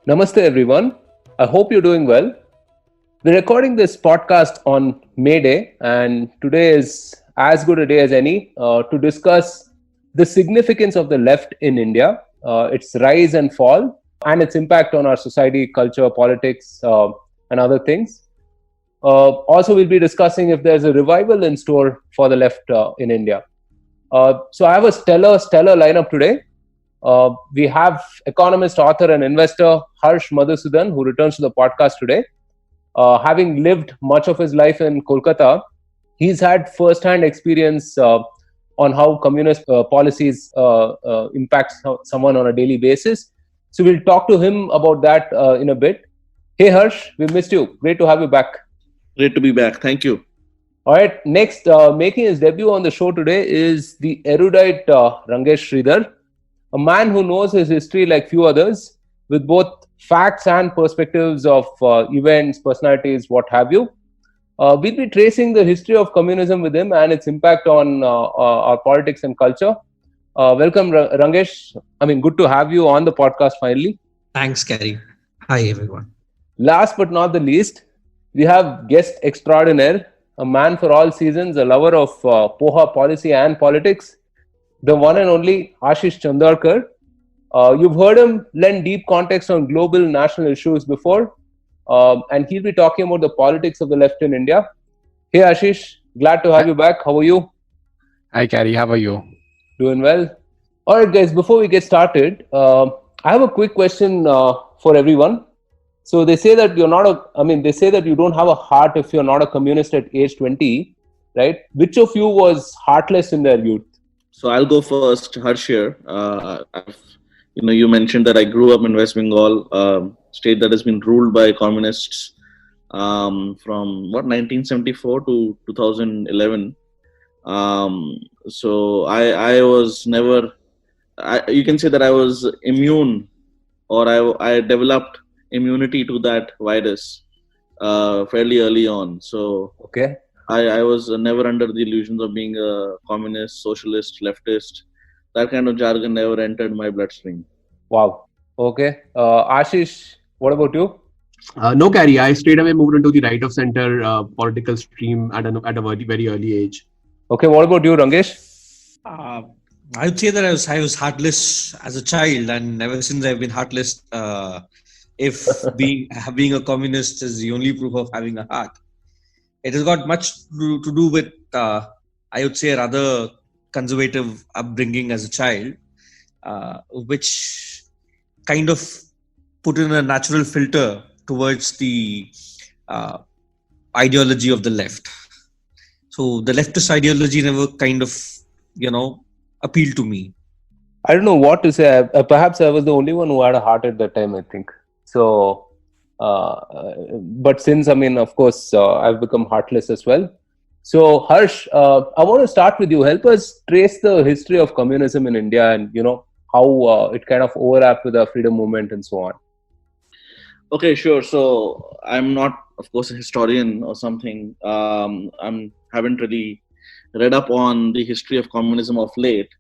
Namaste, everyone. I hope you're doing well. We're recording this podcast on May Day, and today is as good a day as any to discuss the significance of the left in India, its rise and fall, and its impact on our society, culture, politics, and other things. Also, we'll be discussing if there's a revival in store for the left in India. So, I have a stellar lineup today. We have economist, author, and investor Harsh Madhusudhan, who returns to the podcast today. Having lived much of his life in Kolkata, he's had first-hand experience on how communist policies impact someone on a daily basis. So we'll talk to him about that in a bit. Hey Harsh, we missed you. Great to have you back. Great to be back. Thank you. All right, next, making his debut on the show today is the erudite Rangesh Sridhar, a man who knows his history like few others, with both facts and perspectives of events, personalities, what have you. We'll be tracing the history of communism with him and its impact on our politics and culture. Welcome, Rangesh. Good to have you on the podcast finally. Thanks, Gary. Hi, everyone. Last but not the least, we have guest extraordinaire, a man for all seasons, a lover of poha, policy and politics, the one and only Aashish Chandorkar. You've heard him lend deep context on global national issues before, and he'll be talking about the politics of the left in India. Hey Ashish, glad to have you back. How are you? Hi Carrie, how are you? Doing well. All right, guys, before we get started, I have a quick question for everyone. So they say that they say that you don't have a heart if you're not a communist at age 20, right? Which of you was heartless in their youth? So I'll go first, Harsh here. You mentioned that I grew up in West Bengal, state that has been ruled by communists from 1974 to 2011. So I was never. You can say that I was immune, or I developed immunity to that virus fairly early on. So okay. I was never under the illusions of being a communist, socialist, leftist. That kind of jargon never entered my bloodstream. Wow. Okay. Ashish, what about you? No, Carrie, I straight away moved into the right of center political stream at a very, very early age. Okay. What about you, Rangesh? I would say that I was heartless as a child, and ever since I've been heartless. If being a communist is the only proof of having a heart, it has got much to do with I would say rather conservative upbringing as a child, which kind of put in a natural filter towards the ideology of the left. So the leftist ideology never kind of appealed to me. I don't know what to say. Perhaps I was the only one who had a heart at that time, I think. So, but since, of course, I've become heartless as well. So, Harsh, I want to start with you. Help us trace the history of communism in India and, how it kind of overlapped with the freedom movement and so on. Okay, sure. So, I'm not, of course, a historian or something. I haven't really read up on the history of communism of late.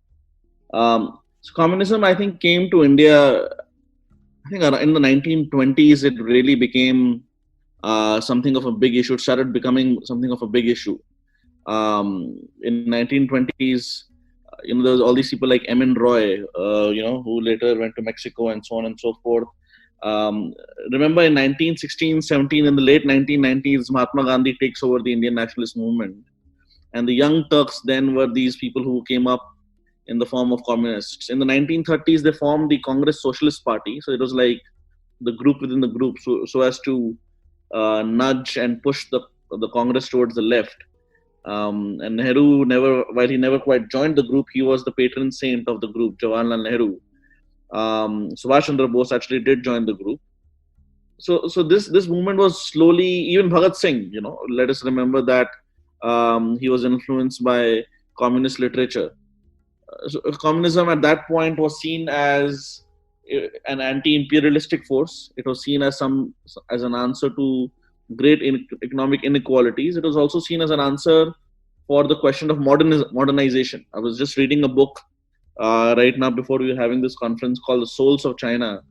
So, communism, I think, came to India. I think in the 1920s, it really became something of a big issue. It started becoming something of a big issue. In 1920s, there was all these people like M.N. Roy, who later went to Mexico and so on and so forth. Remember in 1916-17, in the late 1990s, Mahatma Gandhi takes over the Indian nationalist movement. And the Young Turks then were these people who came up in the form of communists. In the 1930s, they formed the Congress Socialist Party. So it was like the group within the group, so as to nudge and push the Congress towards the left. And Nehru while he never quite joined the group, he was the patron saint of the group, Jawaharlal Nehru. Subhash Chandra Bose actually did join the group. So this movement was slowly, even Bhagat Singh, let us remember that he was influenced by communist literature. So communism at that point was seen as an anti-imperialistic force. It was seen as an answer to great economic inequalities. It was also seen as an answer for the question of modernization. I was just reading a book right now before we were having this conference called The Souls of China,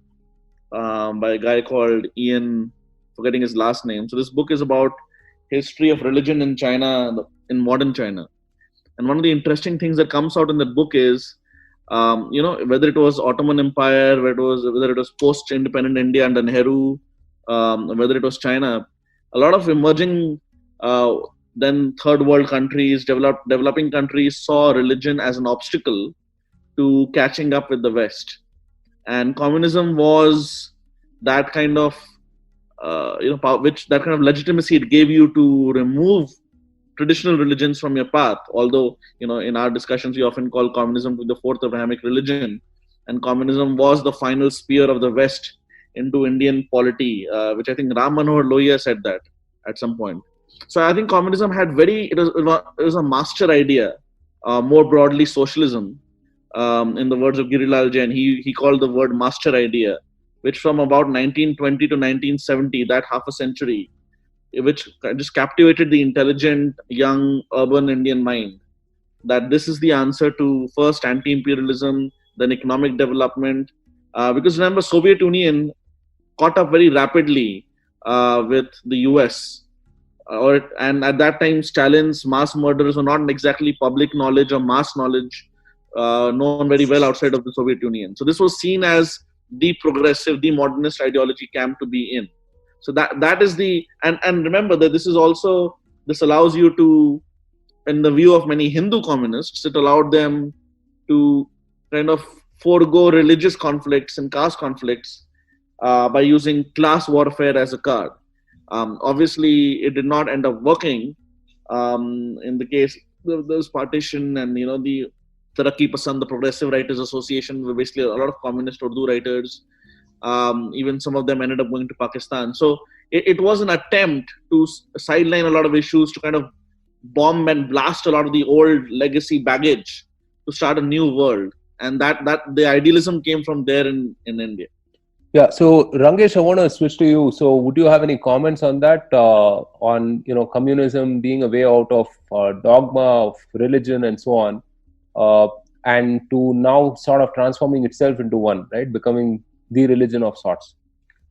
by a guy called Ian, forgetting his last name. So this book is about history of religion in China, in modern China. And one of the interesting things that comes out in that book is, whether it was Ottoman Empire, whether it was post-independent India under Nehru, whether it was China, a lot of emerging then third world countries, developing countries saw religion as an obstacle to catching up with the West. And communism was that kind of that kind of legitimacy it gave you to remove traditional religions from your path. Although, in our discussions, we often call communism the fourth Abrahamic religion, and communism was the final spear of the West into Indian polity, which I think Ram Manohar Lohia said that at some point. So I think communism had it was a master idea, more broadly socialism. In the words of Girilal Jain, he called the word master idea, which from about 1920 to 1970, that half a century, which just captivated the intelligent, young, urban Indian mind, that this is the answer to first anti-imperialism, then economic development. Because remember, Soviet Union caught up very rapidly with the US. And at that time, Stalin's mass murders were not exactly public knowledge or mass knowledge, known very well outside of the Soviet Union. So this was seen as the progressive, the modernist ideology camp to be in. So that is and remember that this allows you to, in the view of many Hindu communists, it allowed them to kind of forego religious conflicts and caste conflicts by using class warfare as a card. Obviously, it did not end up working. In the case, there was partition, and the Taraqi Pasand, the Progressive Writers Association, were basically a lot of communist Urdu writers. Even some of them ended up going to Pakistan. So it was an attempt to sideline a lot of issues, to kind of bomb and blast a lot of the old legacy baggage to start a new world. And that the idealism came from there in India. Yeah. So Rangesh, I want to switch to you. So would you have any comments on that, on communism being a way out of dogma of religion and so on, and to now sort of transforming itself into one, right, becoming the religion of sorts?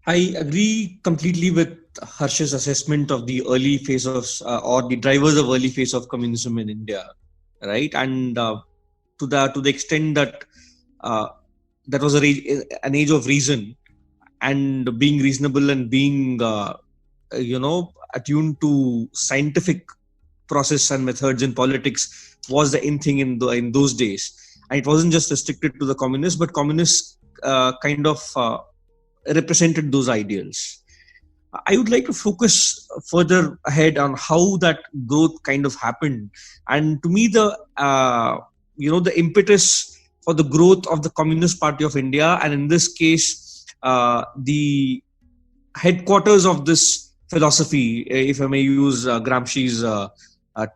I agree completely with Harsh's assessment of the early phase of, or the drivers of early phase of communism in India, right? And to the extent that that was an age of reason, and being reasonable and being attuned to scientific process and methods in politics was the in thing in those days. And it wasn't just restricted to the communists, but communists kind of represented those ideals. I would like to focus further ahead on how that growth kind of happened. And to me, the impetus for the growth of the Communist Party of India, and in this case, the headquarters of this philosophy, if I may use Gramsci's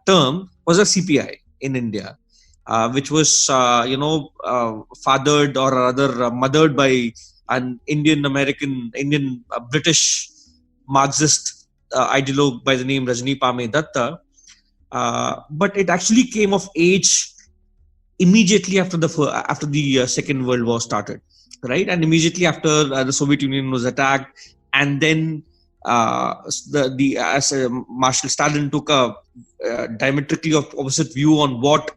term, was a CPI in India, which was fathered, or rather mothered, by an Indian British Marxist ideologue by the name Rajni Pame Datta. But it actually came of age immediately after the Second World War started, right? And immediately after the Soviet Union was attacked, and then Marshal Stalin took a diametrically opposite view on what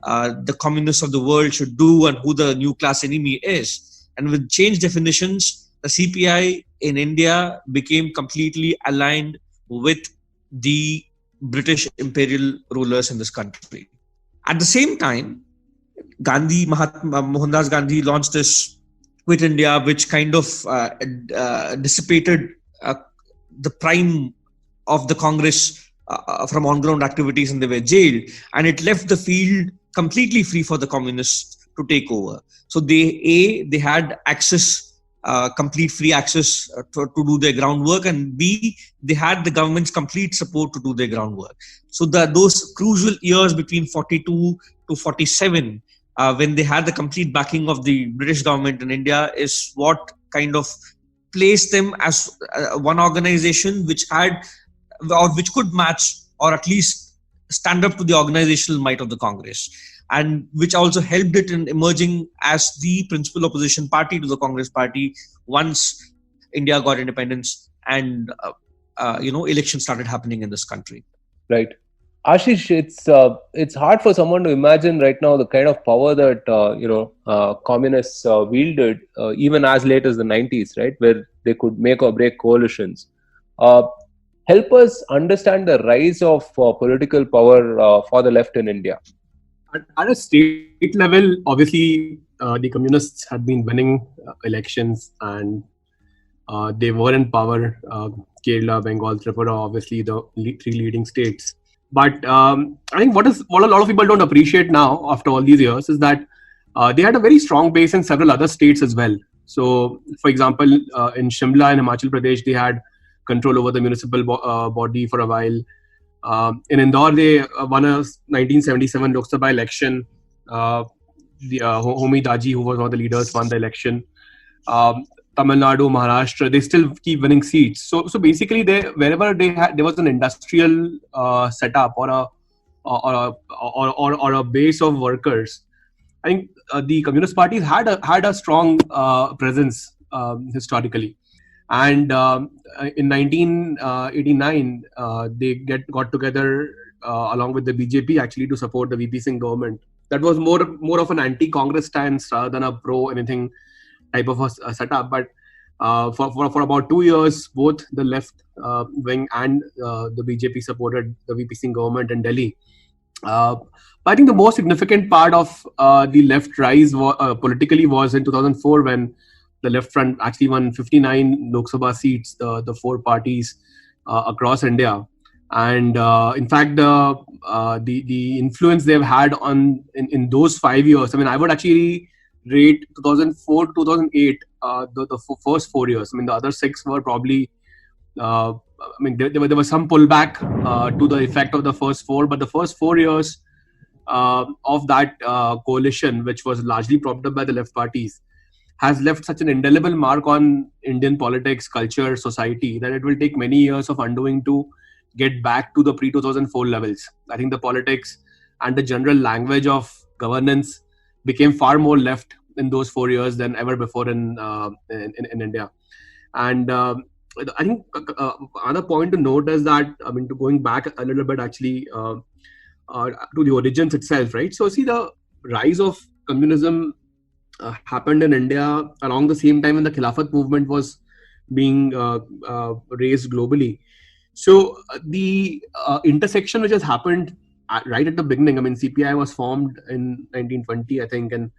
the communists of the world should do and who the new class enemy is. And with changed definitions, the CPI in India became completely aligned with the British imperial rulers in this country. At the same time, Mohandas Gandhi launched this Quit India, which kind of dissipated the prime of the Congress from on-ground activities, and they were jailed. And it left the field completely free for the communists to take over. So they had access, complete free access to do their groundwork, and B, they had the government's complete support to do their groundwork. So those crucial years between 42 to 47, when they had the complete backing of the British government in India, is what kind of placed them as one organization which had, or which could match, or at least stand up to the organizational might of the Congress. and which also helped it in emerging as the principal opposition party to the Congress party once India got independence and elections started happening in this country. Right. Ashish, it's hard for someone to imagine right now the kind of power that communists wielded even as late as the 90s, right, where they could make or break coalitions. Help us understand the rise of political power for the left in India. At a state level, obviously, the communists had been winning elections and they were in power. Kerala, Bengal, Tripura, obviously the three leading states. But I think what a lot of people don't appreciate now after all these years is that they had a very strong base in several other states as well. So, for example, in Shimla in Himachal Pradesh, they had control over the municipal body for a while. In Indore, they won a 1977 Lok Sabha election. Homi Daji, who was one of the leaders, won the election. Tamil Nadu, Maharashtra, they still keep winning seats. So basically, wherever there was an industrial setup or a base of workers. I think the Communist parties had a strong presence historically, and in 1989 they got together along with the BJP actually to support the VP Singh government. That was more of an anti-Congress stance rather than a pro anything type of a setup. But for about 2 years, both the left wing and the BJP supported the VP Singh government in Delhi. But I think the most significant part of the left rise politically was in 2004 when the left front actually won 59 Lok Sabha seats, the four parties across India. And in fact, the influence they've had in those 5 years, I mean, I would actually rate 2004 to 2008 the first 4 years. I mean, the other 6 were probably there was some pullback to the effect of the first 4, but the first 4 years of that coalition, which was largely propped up by the left parties, has left such an indelible mark on Indian politics, culture, society that it will take many years of undoing to get back to the pre-2004 levels. I think the politics and the general language of governance became far more left in those 4 years than ever before in India. And I think another point to note is that, I mean, to going back a little bit actually to the origins itself, right? So see, the rise of communism happened in India along the same time when the Khilafat movement was being raised globally. So the intersection which has happened right at the beginning, I mean, CPI was formed in 1920, I think, and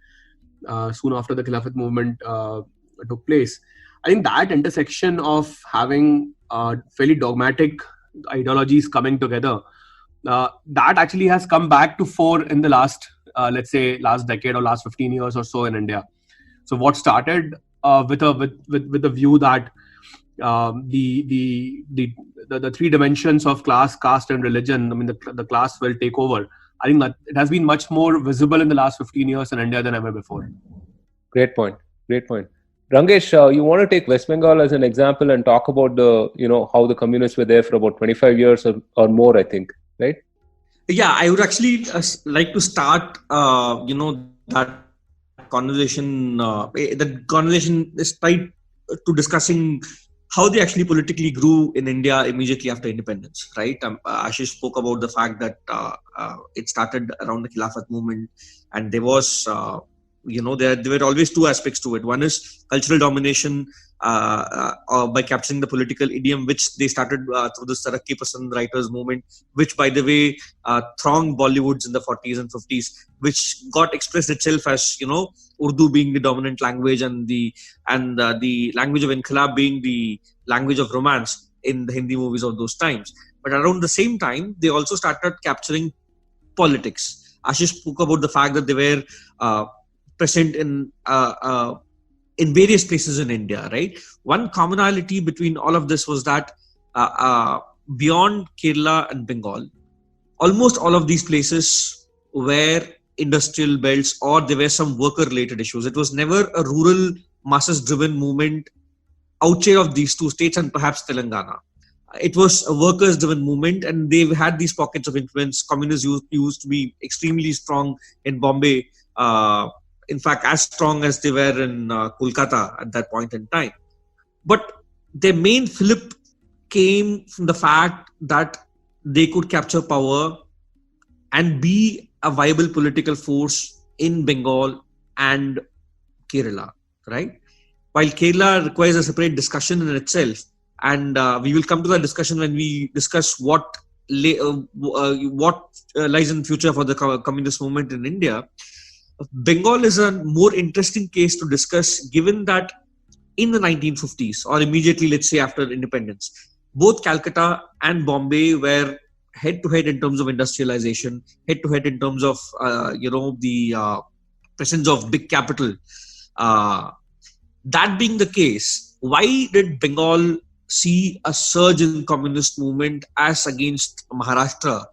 soon after the Khilafat movement took place. I think that intersection of having fairly dogmatic ideologies coming together, that actually has come back to fore in the last, let's say, last decade or last 15 years or so in India. So what started with the view that the three dimensions of class, caste, and religion, I mean, the class will take over. I think that it has been much more visible in the last 15 years in India than ever before. Great point. Rangesh, you want to take West Bengal as an example and talk about how the communists were there for about 25 years or more, I think, right? Yeah, I would actually like to start, that conversation. That conversation is tied to discussing how they actually politically grew in India immediately after independence, right? Ashish spoke about the fact that it started around the Khilafat movement, and there was, there were always two aspects to it. One is cultural domination by capturing the political idiom, which they started through the Tarakki Pasand writers movement, which, by the way, thronged Bollywoods in the 40s and 50s, which got expressed itself as, Urdu being the dominant language and the language of Inqilab being the language of romance in the Hindi movies of those times. But around the same time, they also started capturing politics. Ashish spoke about the fact that they were present in various places in India, right? One commonality between all of this was that beyond Kerala and Bengal, almost all of these places were industrial belts, or there were some worker-related issues. It was never a rural, masses-driven movement outside of these two states and perhaps Telangana. it was a workers-driven movement, and they've had these pockets of influence. Communists used to be extremely strong in Bombay, in fact, as strong as they were in Kolkata at that point in time. But their main flip came from the fact that they could capture power and be a viable political force in Bengal and Kerala, right? While Kerala requires a separate discussion in itself, and we will come to that discussion when we discuss what lies in the future for the communist movement in India. Bengal is a more interesting case to discuss, given that in the 1950s, or immediately, let's say, after independence, both Calcutta and Bombay were head-to-head in terms of industrialization, head-to-head in terms of, the presence of big capital. That being the case, why did Bengal see a surge in communist movement as against Maharashtra?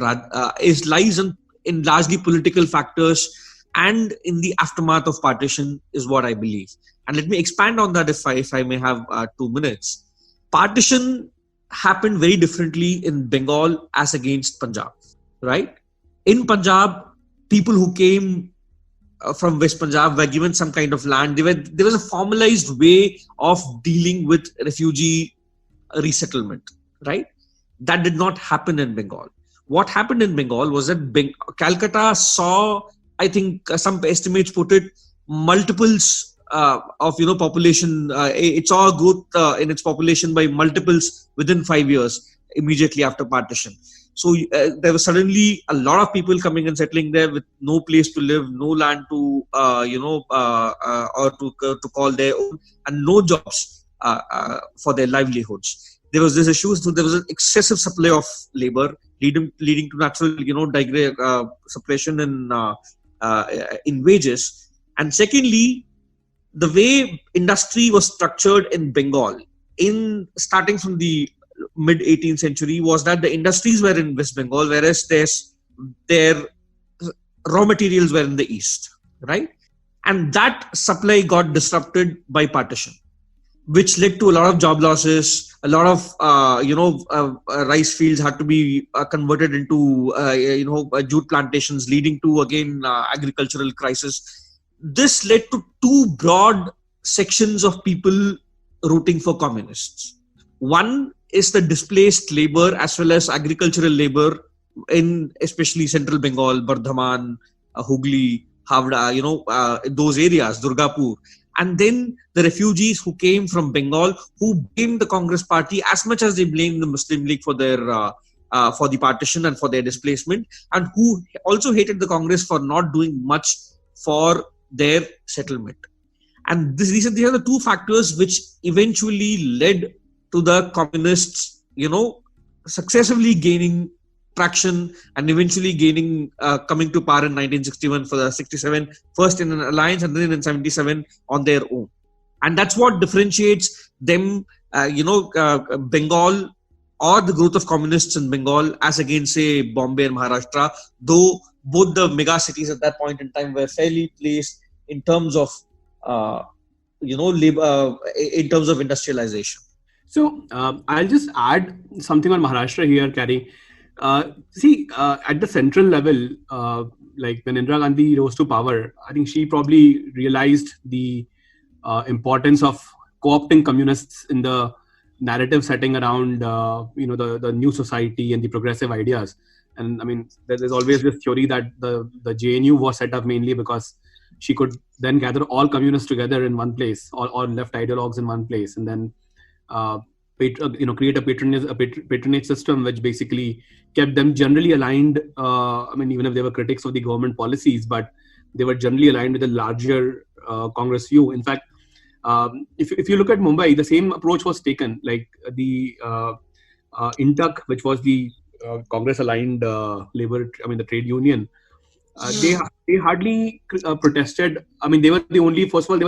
Lies in largely political factors and in the aftermath of partition, is what I believe. And let me expand on that if I may have 2 minutes. Partition happened very differently in Bengal as against Punjab, right? In Punjab, people who came from West Punjab were given some kind of land. There was a formalized way of dealing with refugee resettlement, right? That did not happen in Bengal. What happened in Bengal was that Calcutta saw, I think some estimates put it, multiples of population. It saw a growth in its population by multiples within 5 years immediately after partition. So there was suddenly a lot of people coming and settling there with no place to live, no land to or to call their own, and no jobs for their livelihoods. There was this issue, so there was an excessive supply of labor, leading to natural suppression in wages. And secondly, the way industry was structured in Bengal, starting from the mid 18th century, was that the industries were in West Bengal, whereas their raw materials were in the east, right? And that supply got disrupted by partition, which led to a lot of job losses. A lot of rice fields had to be converted into jute plantations, leading to again agricultural crisis. This led to two broad sections of people rooting for communists. One is the displaced labor as well as agricultural labor in especially central Bengal, Bardhaman, Hooghly, Havda, those areas, Durgapur. And then the refugees who came from Bengal, who blamed the Congress party as much as they blamed the Muslim League for their for the partition and for their displacement, and who also hated the Congress for not doing much for their settlement. And these are the two factors which eventually led to the communists, successively gaining traction and eventually coming to power in 1961 for the 67, first in an alliance and then in 77 on their own. And that's what differentiates them, Bengal, or the growth of communists in Bengal as against, say, Bombay and Maharashtra, though both the mega cities at that point in time were fairly placed in terms of, labor, in terms of industrialization. So I'll just add something on Maharashtra here, Cary. At the central level, like when Indira Gandhi rose to power, I think she probably realized the importance of co-opting communists in the narrative setting around, the new society and the progressive ideas. And I mean, there's always this theory that the JNU was set up mainly because she could then gather all communists together in one place, or left ideologues in one place, and then create a patronage system which basically kept them generally aligned. Even if they were critics of the government policies, but they were generally aligned with the larger Congress view. In fact, if you look at Mumbai, the same approach was taken. Like the INTUC, which was the Congress-aligned labor, the trade union. They hardly protested. They were the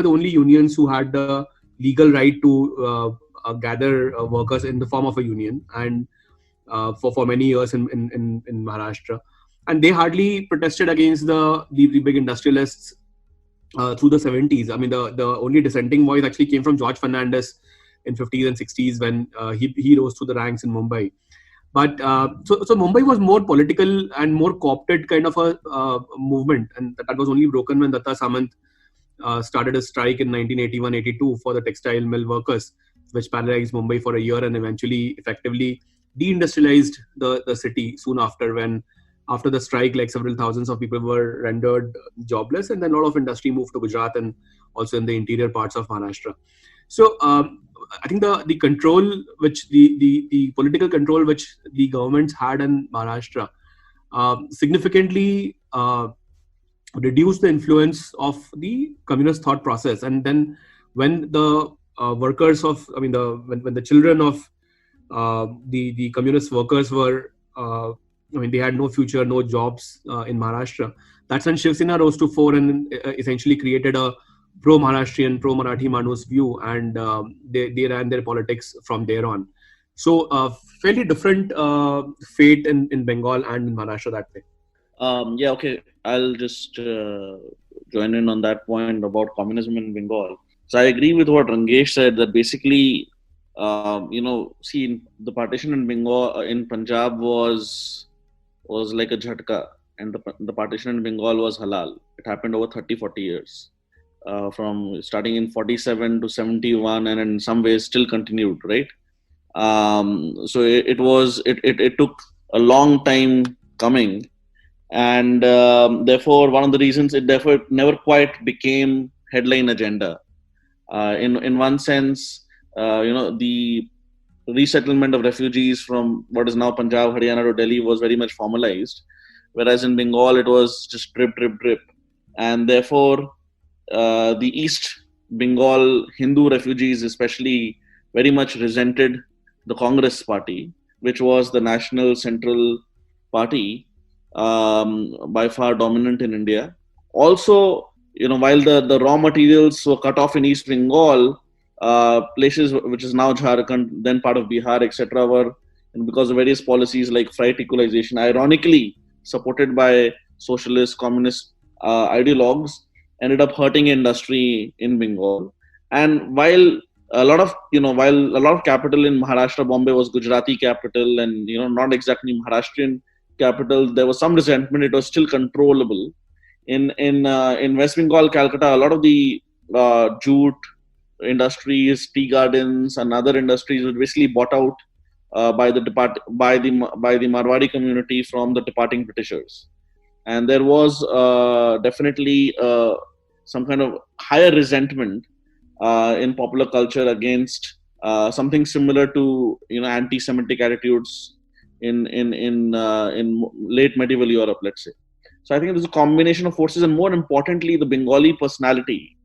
only unions who had the legal right to gather workers in the form of a union, and for many years in Maharashtra, and they hardly protested against the big industrialists through the 70s. The only dissenting voice actually came from George Fernandez in 50s and 60s when he rose through the ranks in Mumbai. But so Mumbai was more political and more co-opted kind of a movement, and that was only broken when Datta Samant started a strike in 1981-82 for the textile mill workers, which paralyzed Mumbai for a year and eventually effectively deindustrialized the city soon after. When after the strike, like several thousands of people were rendered jobless, and then a lot of industry moved to Gujarat and also in the interior parts of Maharashtra. So I think the control which the political control which the governments had in Maharashtra significantly reduced the influence of the communist thought process. And then when the workers of, I mean, when the children of the communist workers were, they had no future, no jobs in Maharashtra. That's when Shiv Sena rose to fore and essentially created a pro-Maharashtrian, pro-Marathi Manus view, and they ran their politics from there on. So fairly different fate in Bengal and in Maharashtra that way. Okay. I'll just join in on that point about communism in Bengal. So I agree with what Rangesh said, that basically, see, the partition in Bengal, in Punjab was like a jhatka, and the partition in Bengal was halal. It happened over 30-40 years, from starting in 47 to 71, and in some ways still continued, right? So it took a long time coming. And therefore, one of the reasons it never quite became headline agenda. In one sense, the resettlement of refugees from what is now Punjab, Haryana to Delhi was very much formalized, whereas in Bengal it was just drip, drip, drip, and therefore the East Bengal Hindu refugees especially very much resented the Congress party, which was the national central party, by far dominant in India. Also, while the raw materials were cut off in East Bengal, places which is now Jharkhand, then part of Bihar, etc., were, because of various policies like freight equalization, ironically supported by socialist, communist ideologues, ended up hurting industry in Bengal. And while a lot of capital in Maharashtra, Bombay was Gujarati capital, and not exactly Maharashtrian capital, there was some resentment. It was still controllable. In West Bengal, Calcutta, a lot of the jute industries, tea gardens, and other industries were basically bought out by the Marwari community from the departing Britishers, and there was definitely some kind of higher resentment in popular culture against something similar to anti-Semitic attitudes in late medieval Europe, let's say. So I think there's a combination of forces, and more importantly, the Bengali personality.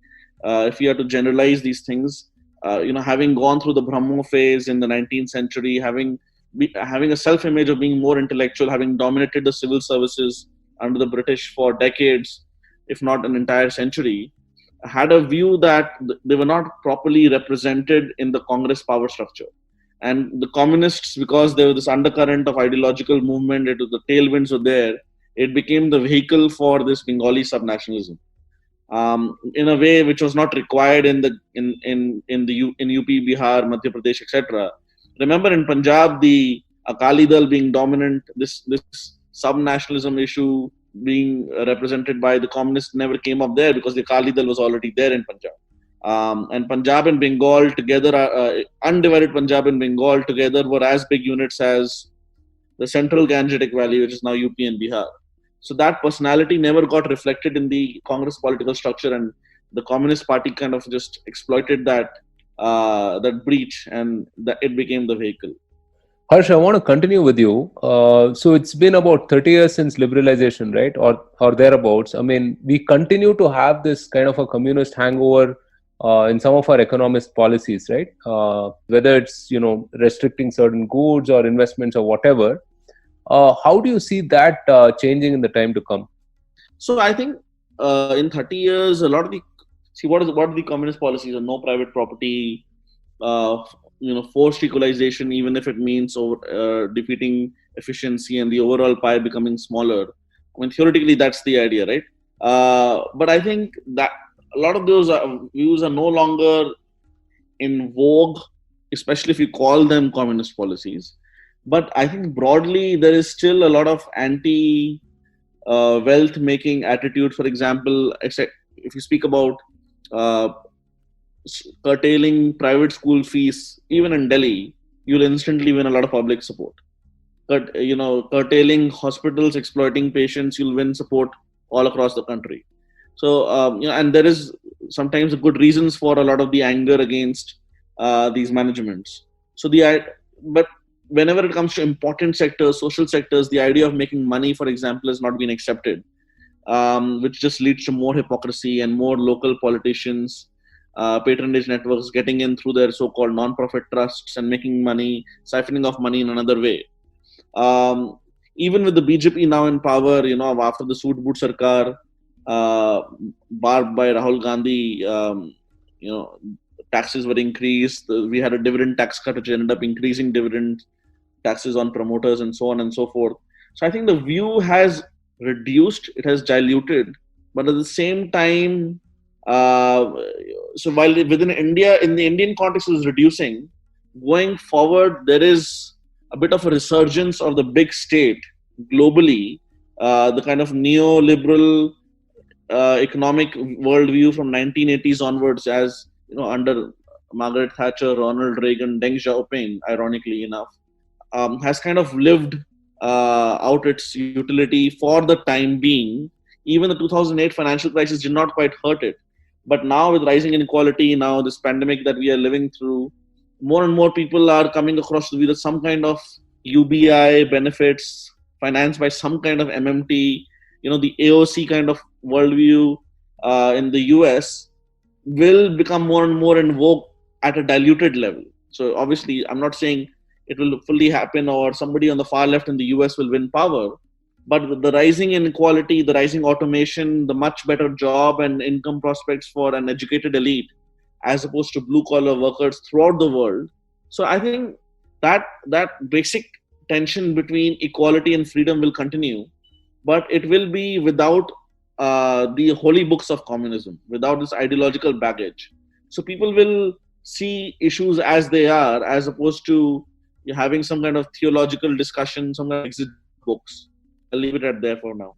If you have to generalize these things, having gone through the Brahmo phase in the 19th century, having a self-image of being more intellectual, having dominated the civil services under the British for decades, if not an entire century, had a view that they were not properly represented in the Congress power structure. And the communists, because there was this undercurrent of ideological movement, the tailwinds were there, it became the vehicle for this Bengali subnationalism, in a way which was not required in UP, Bihar, Madhya Pradesh, etc. Remember, in Punjab, the Akali Dal being dominant, this subnationalism issue being represented by the communists never came up there, because the Akali Dal was already there in Punjab. And Punjab and Bengal together, undivided Punjab and Bengal together, were as big units as the Central Gangetic Valley, which is now UP and Bihar. So that personality never got reflected in the Congress political structure, and the Communist Party kind of just exploited that breach, and it became the vehicle. Harsh, I want to continue with you. So it's been about 30 years since liberalization, right? Or thereabouts. I mean, we continue to have this kind of a communist hangover in some of our economist policies, right? Whether it's, restricting certain goods or investments or whatever. How do you see that changing in the time to come? So I think in 30 years, a lot of what are the communist policies? No private property, forced equalization, even if it means defeating efficiency and the overall pie becoming smaller. I mean, theoretically, that's the idea, right? But I think that a lot of those views are no longer in vogue especially if you call them communist policies. But I think broadly there is still a lot of anti wealth making attitude. For example, if you speak about uh, curtailing private school fees, even in Delhi, you'll instantly win a lot of public support. Curtailing hospitals, exploiting patients, you'll win support all across the country. So, and there is sometimes good reasons for a lot of the anger against these managements. So but whenever it comes to important sectors, social sectors, the idea of making money, for example, has not been accepted, which just leads to more hypocrisy and more local politicians, patronage networks getting in through their so-called non-profit trusts and making money, siphoning off money in another way. Um, Even with the BJP now in power, after the Soot Boot Sarkar, barbed by Rahul Gandhi, taxes were increased. We had a dividend tax cut, which ended up increasing dividend taxes on promoters and so on and so forth. So I think the view has reduced, it has diluted, but at the same time, so while within India, in the Indian context, it is reducing, going forward, there is a bit of a resurgence of the big state globally, the kind of neoliberal economic worldview from 1980s onwards, as under Margaret Thatcher, Ronald Reagan, Deng Xiaoping, ironically enough, has kind of lived out its utility for the time being. Even the 2008 financial crisis did not quite hurt it. But now with rising inequality, now this pandemic that we are living through, more and more people are coming across the view that some kind of UBI benefits financed by some kind of MMT, the AOC kind of worldview in the US will become more and more in vogue at a diluted level. So obviously, I'm not saying it will fully happen or somebody on the far left in the US will win power. But with the rising inequality, the rising automation, the much better job and income prospects for an educated elite, as opposed to blue collar workers throughout the world. So I think that basic tension between equality and freedom will continue, but it will be without the holy books of communism, without this ideological baggage. So people will see issues as they are, as opposed to having some kind of theological discussion, some kind of exit books. I'll leave it at there for now.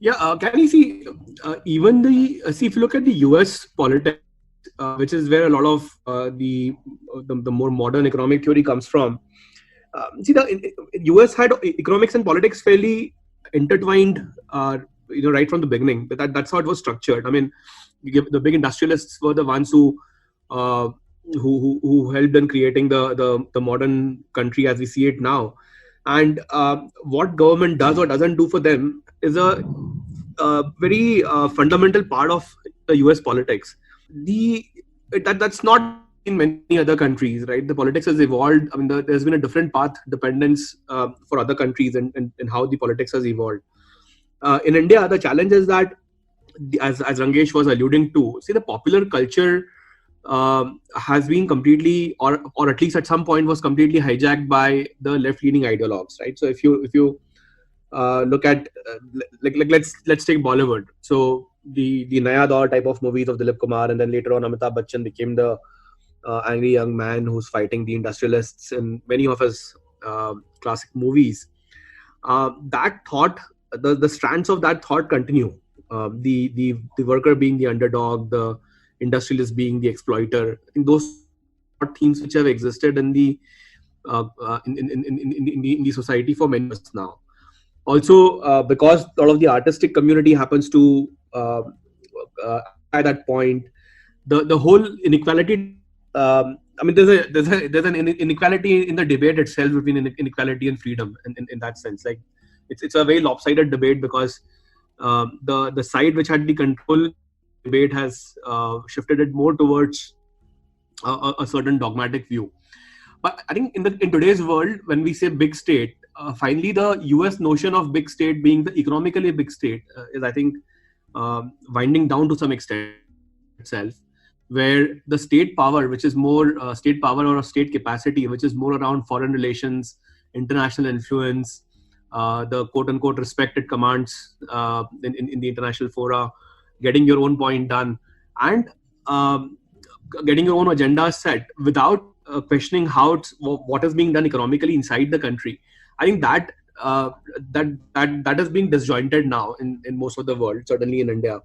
Yeah, can you see even see if you look at the US politics, which is where a lot of the more modern economic theory comes from. See, the US had economics and politics fairly intertwined, right from the beginning. But that's how it was structured. I mean, the big industrialists were the ones who helped in creating the modern country as we see it now. And what government does or doesn't do for them is a very fundamental part of the US politics. That's not in many other countries, right? The politics has evolved. I mean, there's been a different path dependence for other countries and how the politics has evolved. In India, the challenge is that, as Rangesh was alluding to, see, the popular culture has been completely, or at least at some point, was completely hijacked by the left-leaning ideologues, right? So if you look at let's take Bollywood. So the Naya Daur type of movies of Dilip Kumar, and then later on Amitabh Bachchan became the angry young man who's fighting the industrialists in many of his classic movies. That thought, the strands of that thought continue. The worker being the underdog, the industrialist being the exploiter. I think those are themes which have existed in the in the society for many years now. Also, because a lot of the artistic community happens to at that point, the whole inequality. I mean, there's an inequality in the debate itself between inequality and freedom. In that sense, like it's a very lopsided debate because the side which had the control debate has shifted it more towards a certain dogmatic view. But I think in today's world, when we say big state, finally the US notion of big state being the economically big state is, I think, winding down to some extent itself, where the state power, which is more state power or a state capacity, which is more around foreign relations, international influence, the quote-unquote respect it commands in the international fora, getting your own point done, and getting your own agenda set without questioning what is being done economically inside the country. I think that is being disjointed now in most of the world, certainly in India.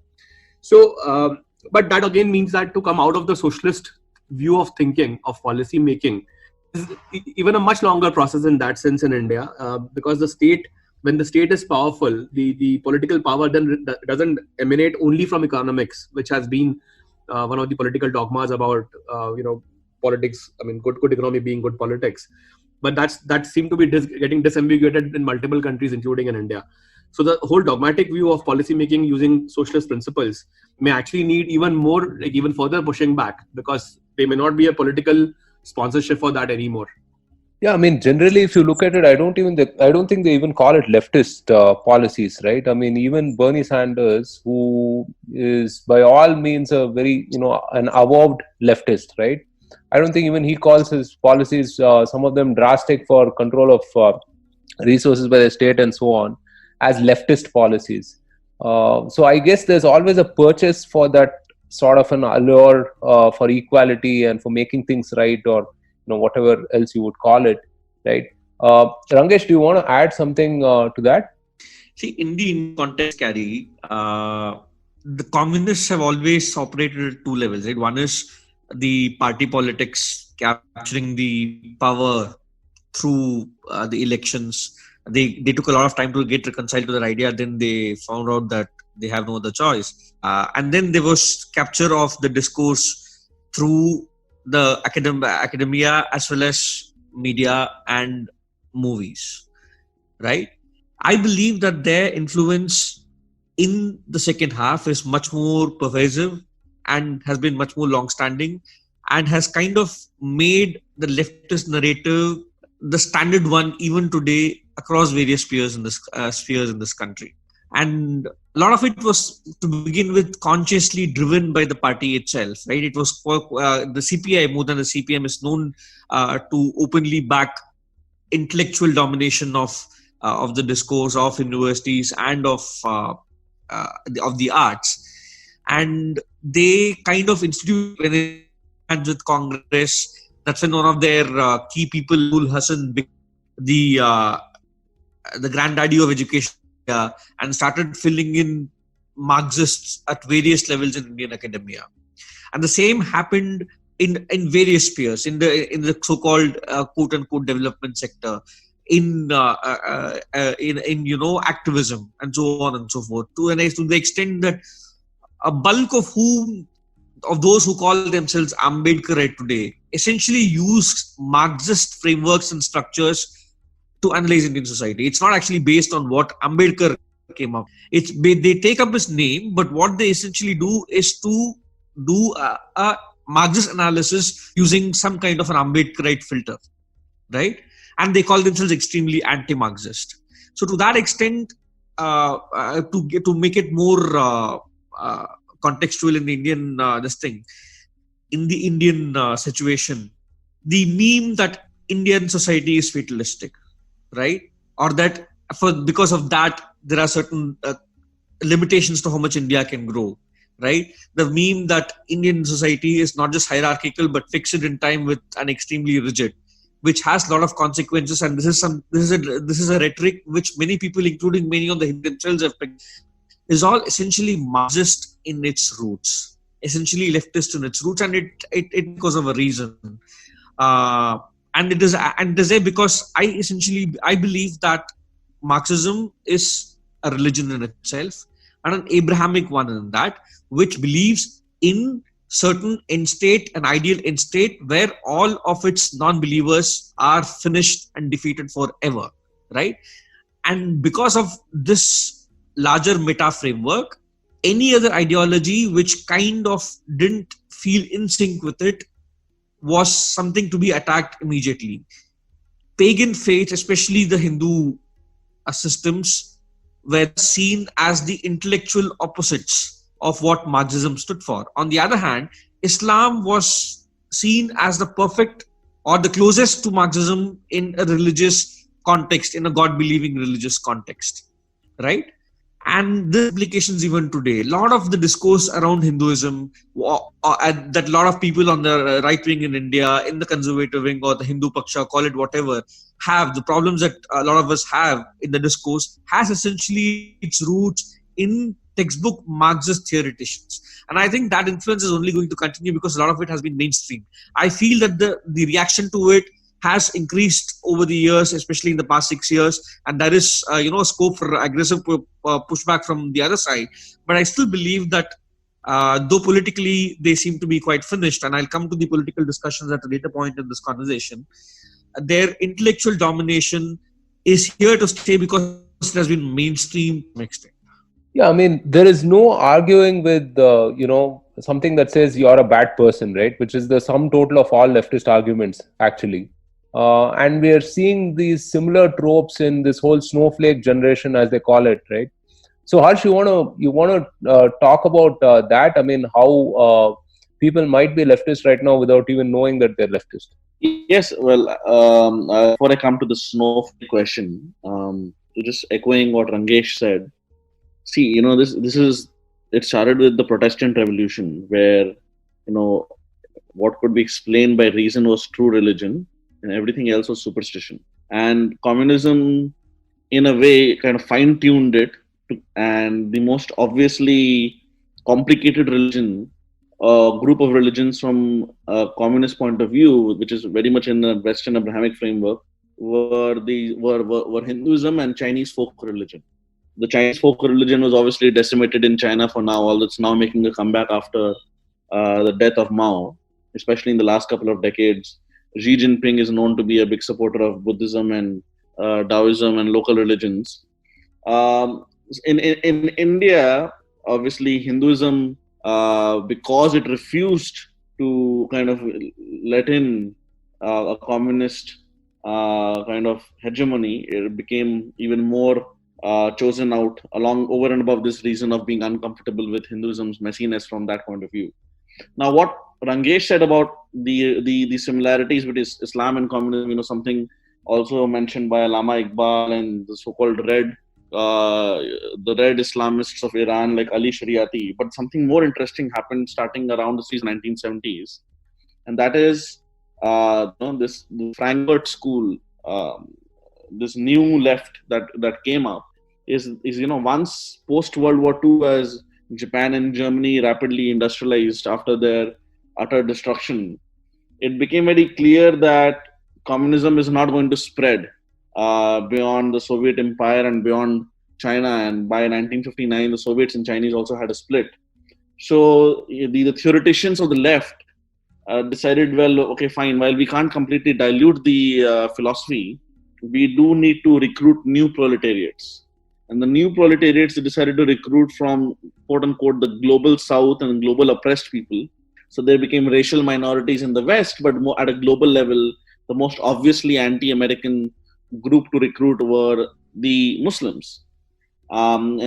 So, but that again means that to come out of the socialist view of thinking, of policy making, is even a much longer process in that sense in India, because when the state is powerful, the political power then doesn't emanate only from economics, which has been one of the political dogmas about politics. I mean, good economy being good politics, but that seemed to be getting disambiguated in multiple countries, including in India. So the whole dogmatic view of policy making using socialist principles may actually need even further pushing back, because there may not be a political sponsorship for that anymore. Yeah, I mean, generally, if you look at it, I don't think they even call it leftist policies, right? I mean, even Bernie Sanders, who is by all means a very, an avowed leftist, right? I don't think even he calls his policies, some of them drastic for control of resources by the state and so on, as leftist policies. So I guess there's always a purchase for that sort of an allure for equality and for making things right, or whatever else you would call it, right? Rangesh, do you want to add something to that? See, in the Indian context, the communists have always operated at two levels, right? One is the party politics, capturing the power through the elections. They took a lot of time to get reconciled to their idea. Then they found out that they have no other choice. And then there was capture of the discourse through the academia as well as media and movies, right? I believe that their influence in the second half is much more pervasive and has been much more long-standing, and has kind of made the leftist narrative the standard one even today across various spheres in this country. And a lot of it was, to begin with, consciously driven by the party itself, right? It was the CPI, more than the CPM, is known to openly back intellectual domination of the discourse of universities and of the arts. And they kind of institute, when they had with Congress, that's when one of their key people, Abul Hassan, the granddaddy of education, and started filling in Marxists at various levels in Indian academia. And the same happened in various spheres, in the so-called quote unquote development sector, in activism and so on and so forth, to the extent that a bulk of those who call themselves Ambedkarite today essentially use Marxist frameworks and structures to analyze Indian society. It's not actually based on what Ambedkar came up. They take up his name, but what they essentially do is to do a Marxist analysis using some kind of an Ambedkarite filter, right? And they call themselves extremely anti-Marxist. So to that extent, to make it more contextual in the Indian in the Indian situation, the meme that Indian society is fatalistic, right? Or that because of that there are certain limitations to how much India can grow, right? The meme that Indian society is not just hierarchical but fixed in time with an extremely rigid, which has a lot of consequences. And this is a rhetoric which many people, including many of the Hindus themselves, have picked, is all essentially Marxist in its roots, essentially leftist in its roots, and it because of a reason. And it is there because I believe that Marxism is a religion in itself, and an Abrahamic one in that, which believes in certain end state, an ideal end state where all of its non-believers are finished and defeated forever, right? And because of this larger meta framework, any other ideology which kind of didn't feel in sync with it was something to be attacked immediately. Pagan faiths, especially the Hindu systems, were seen as the intellectual opposites of what Marxism stood for. On the other hand, Islam was seen as the perfect or the closest to Marxism in a religious context, in a God-believing religious context, right? And the implications even today. A lot of the discourse around Hinduism, and that a lot of people on the right wing in India, in the conservative wing or the Hindu Paksha, call it whatever, have the problems that a lot of us have in the discourse, has essentially its roots in textbook Marxist theoreticians. And I think that influence is only going to continue because a lot of it has been mainstream. I feel that the reaction to it has increased over the years, especially in the past 6 years, and there is scope for aggressive pushback from the other side. But I still believe that though politically they seem to be quite finished, and I'll come to the political discussions at a later point in this conversation, their intellectual domination is here to stay because it has been mainstream to some extent. Yeah, I mean, there is no arguing with, something that says you're a bad person, right? Which is the sum total of all leftist arguments, actually. And we are seeing these similar tropes in this whole snowflake generation, as they call it, right? So, Harsh, you want to talk about that? I mean, how people might be leftist right now without even knowing that they're leftist. Yes, well, before I come to the snowflake question, just echoing what Rangesh said. See, it started with the Protestant Revolution, where what could be explained by reason was true religion, and everything else was superstition. And communism, in a way, kind of fine-tuned it, and the most obviously complicated religion, a group of religions from a communist point of view, which is very much in the Western Abrahamic framework, were Hinduism and Chinese folk religion. The Chinese folk religion was obviously decimated in China for now, although it's now making a comeback after the death of Mao, especially in the last couple of decades. Xi Jinping is known to be a big supporter of Buddhism and Taoism and local religions. In India, obviously, Hinduism, because it refused to kind of let in a communist kind of hegemony, it became even more chosen out over and above this reason of being uncomfortable with Hinduism's messiness from that point of view. Now, what Rangesh said about the similarities between Islam and communism, something also mentioned by Allama Iqbal and the so-called the red Islamists of Iran like Ali Shariati. But something more interesting happened starting around the 1970s, and that is this Frankfurt School, this new left that came up is once post World War II, as Japan and Germany rapidly industrialized after their utter destruction, it became very clear that communism is not going to spread beyond the Soviet Empire and beyond China. And by 1959, the Soviets and Chinese also had a split. So the theoreticians of the left decided, well, okay, fine, while we can't completely dilute the philosophy, we do need to recruit new proletariats. And the new proletariats, they decided to recruit from, quote unquote, the global south and global oppressed people. So there became racial minorities in the West, but more at a global level, the most obviously anti-American group to recruit were the Muslims. And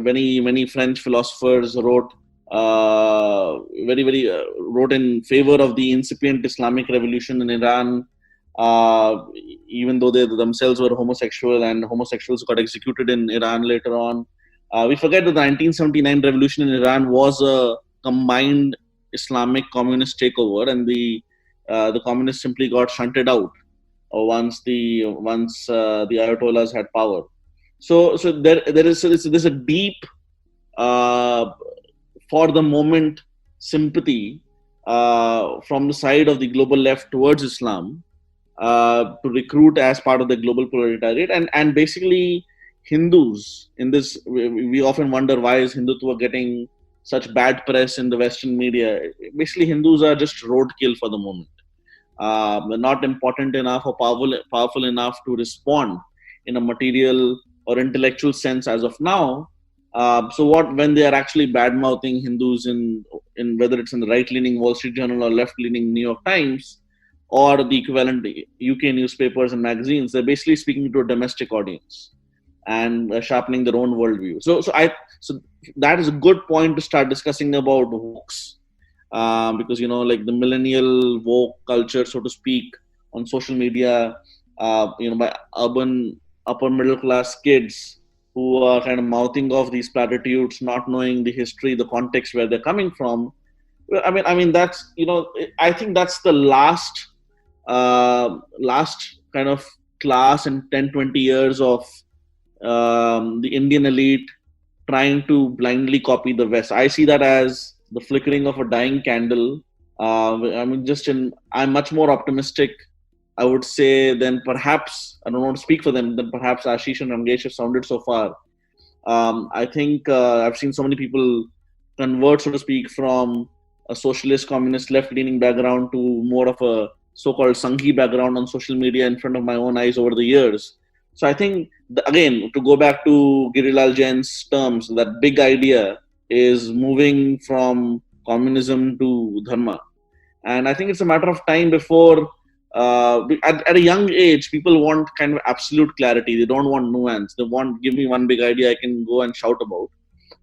many French philosophers wrote wrote in favor of the incipient Islamic revolution in Iran, even though they themselves were homosexual, and homosexuals got executed in Iran later on. We forget that the 1979 revolution in Iran was a combined Islamic communist takeover, and the communists simply got shunted out once the Ayatollahs had power. So there's a deep, for the moment, sympathy from the side of the global left towards Islam to recruit as part of the global proletariat, and basically Hindus in this. We often wonder, why is Hindutva getting such bad press in the Western media? Basically, Hindus are just roadkill for the moment. They're not important enough or powerful enough to respond in a material or intellectual sense as of now. So when they are actually bad-mouthing Hindus in whether it's in the right-leaning Wall Street Journal or left-leaning New York Times or the equivalent UK newspapers and magazines, they're basically speaking to a domestic audience and sharpening their own worldview. So that is a good point to start discussing about wokes, because like the millennial woke culture, so to speak, on social media, by urban upper middle class kids who are kind of mouthing off these platitudes, not knowing the history, the context where they're coming from. I mean that's, I think that's the last kind of class in 10, 20 years of the Indian elite trying to blindly copy the West. I see that as the flickering of a dying candle. I'm much more optimistic, I would say, than perhaps, I don't want to speak for them, than perhaps Aashish and Rangesh have sounded so far. I think I've seen so many people convert, so to speak, from a socialist, communist, left-leaning background to more of a so-called Sanghi background on social media in front of my own eyes over the years. So I think, again, to go back to Girilal Jain's terms, that big idea is moving from communism to dharma. And I think it's a matter of time before, at a young age, people want kind of absolute clarity. They don't want nuance. They want, give me one big idea I can go and shout about.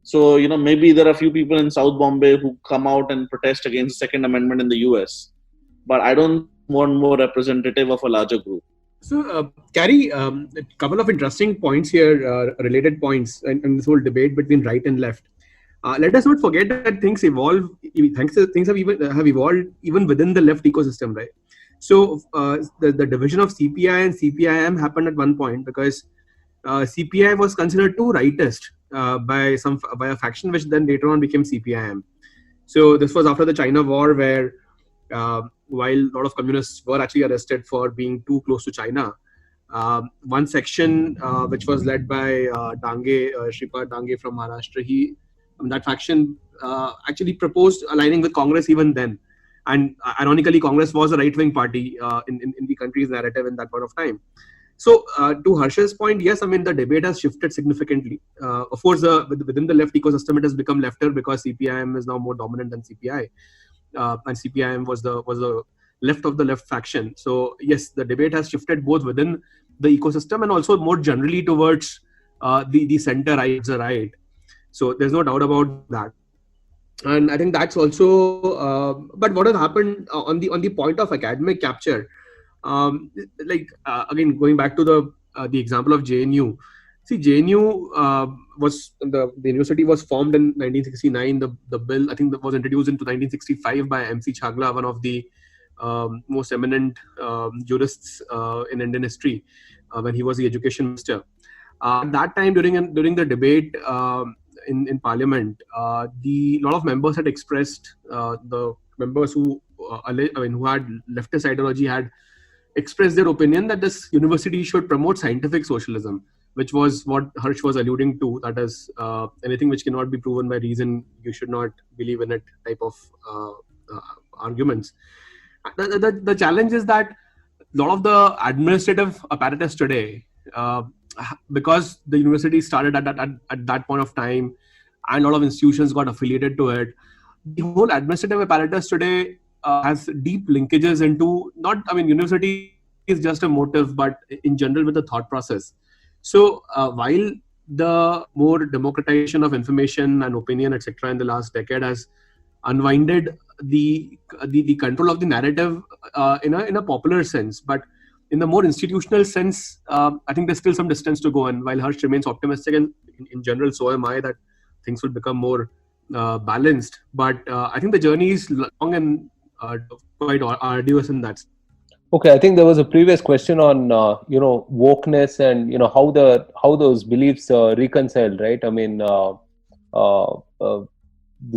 So, maybe there are a few people in South Bombay who come out and protest against the Second Amendment in the US. But I don't want more representative of a larger group. So, Carrie, a couple of interesting points here, related points in this whole debate between right and left. Let us not forget that things evolve. Things have evolved even within the left ecosystem, right? So, the division of CPI and CPIM happened at one point because CPI was considered too rightist by a faction, which then later on became CPIM. So, this was after the China War, where while a lot of communists were actually arrested for being too close to China, one section which was led by Shripad Dange from Maharashtra, that faction actually proposed aligning with Congress even then. And ironically, Congress was a right-wing party in the country's narrative in that point of time. So, to Harsh's point, yes, I mean, the debate has shifted significantly. Of course, within the left ecosystem, it has become lefter because CPIM is now more dominant than CPI. And CPIM was the left of the left faction. So yes, the debate has shifted both within the ecosystem and also more generally towards the center right, the right. So there's no doubt about that. And I think that's also. But what has happened on the point of academic capture, again going back to the example of JNU. See, JNU was the university was formed in 1969. The bill, I think, that was introduced into 1965 by MC Chagla, one of the most eminent jurists in Indian history, when he was the education minister. At that time, during the debate in Parliament, the lot of members had expressed, the members who had leftist ideology had expressed their opinion that this university should promote scientific socialism, which was what Harsh was alluding to. That is, anything which cannot be proven by reason, you should not believe in it type of arguments. The challenge is that a lot of the administrative apparatus today, because the university started at that point of time and a lot of institutions got affiliated to it, the whole administrative apparatus today has deep linkages into university is just a motive, but in general with the thought process. So while the more democratization of information and opinion, etc., in the last decade has unwinded the control of the narrative in a popular sense, but in the more institutional sense, I think there's still some distance to go. And while Harsh remains optimistic, and in general, so am I, that things will become more balanced. But I think the journey is long and quite arduous in that. Okay, I think there was a previous question on wokeness and how those beliefs reconcile, right? I mean, the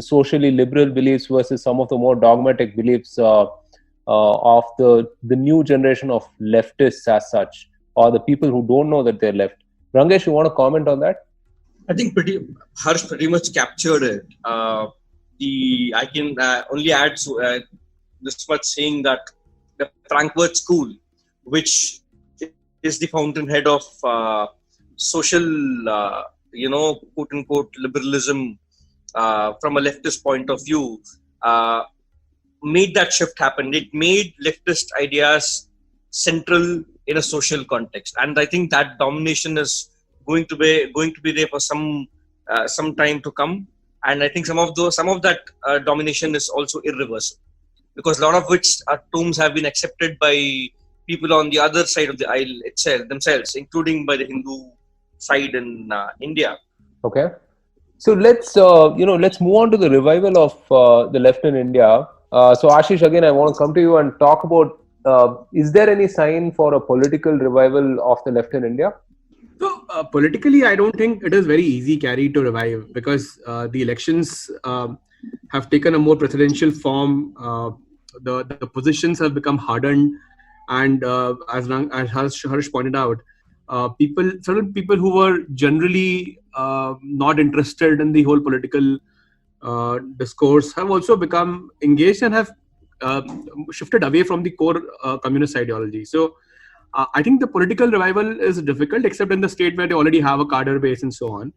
socially liberal beliefs versus some of the more dogmatic beliefs of the new generation of leftists as such, or the people who don't know that they're left. Rangesh, you want to comment on that? I think Harsh pretty much captured it. I can only add this much, saying that the Frankfurt School, which is the fountainhead of social, quote unquote, liberalism from a leftist point of view, made that shift happen. It made leftist ideas central in a social context, and I think that domination is going to be there for some time to come. And I think some of that domination is also irreversible, because a lot of which tomes have been accepted by people on the other side of the aisle themselves, including by the Hindu side in India. Okay. So let's let's move on to the revival of the left in India. So Ashish, again, I want to come to you and talk about is there any sign for a political revival of the left in India? So politically, I don't think it is very easy carry to revive, because the elections have taken a more presidential form. The positions have become hardened, and as Harsh pointed out, certain people who were generally not interested in the whole political discourse have also become engaged and have uh, shifted away from the core communist ideology. So I think the political revival is difficult, except in the state where they already have a cadre base and so on.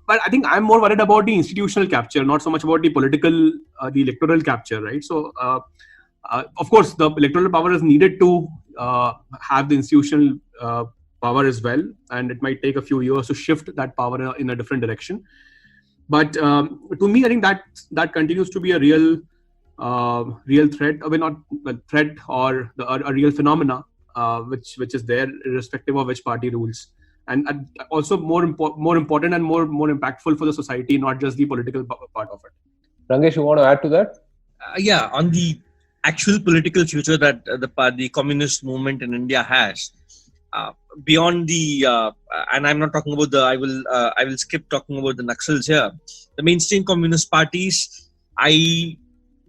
But I think I'm more worried about the institutional capture, not so much about the the electoral capture, right? So, of course, the electoral power is needed to have the institutional power as well, and it might take a few years to shift that power in a different direction. But to me, I think that continues to be a real threat. I mean, not a threat, or a real phenomena, which is there irrespective of which party rules, and also more important and more impactful for the society, not just the political part of it. Rangesh, you want to add to that? Yeah, on the actual political future that the communist movement in India has, beyond and I'm not talking about I will skip talking about the Naxals here. The mainstream communist parties, I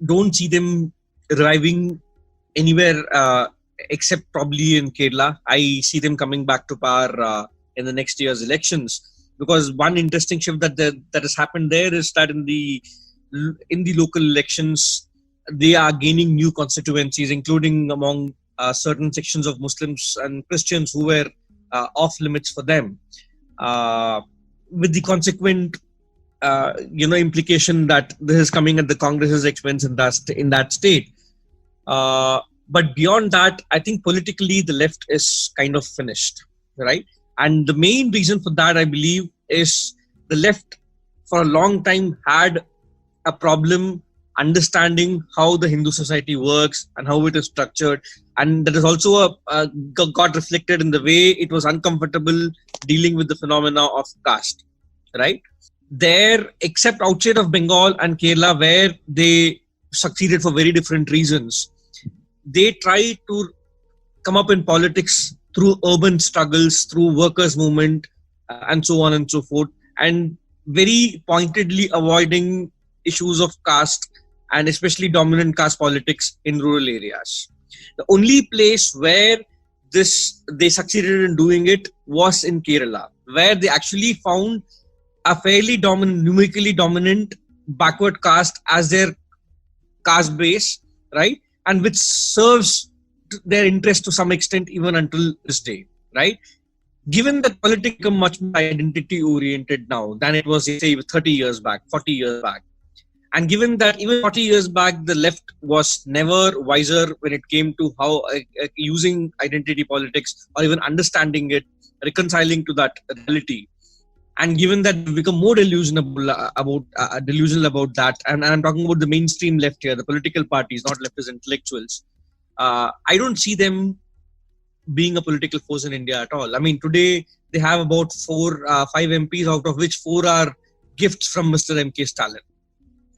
don't see them reviving anywhere except probably in Kerala. I see them coming back to power in the next year's elections, because one interesting shift that has happened there is that in the local elections, they are gaining new constituencies, including among certain sections of Muslims and Christians who were off limits for them, with the consequent implication that this is coming at the Congress's expense in that state. But beyond that, I think politically the left is kind of finished, right? And the main reason for that, I believe, is the left for a long time had a problem understanding how the Hindu society works and how it is structured, and that is also got reflected in the way it was uncomfortable dealing with the phenomena of caste, right? There, except outside of Bengal and Kerala, where they succeeded for very different reasons, they tried to come up in politics through urban struggles, through workers' movement, and so on and so forth, and very pointedly avoiding issues of caste, and especially dominant caste politics in rural areas. The only place where they succeeded in doing it was in Kerala, where they actually found a fairly numerically dominant backward caste as their caste base, right? And which serves their interest to some extent even until this day, right? Given that politics become much more identity oriented now than it was, say, 30 years back, 40 years back, and given that even 40 years back, the left was never wiser when it came to how using identity politics or even understanding it, reconciling to that reality. And given that we've become more delusional about that, and I'm talking about the mainstream left here, the political parties, not leftist intellectuals, I don't see them being a political force in India at all. I mean, today they have about 5 MPs, out of which 4 are gifts from Mr. M.K. Stalin,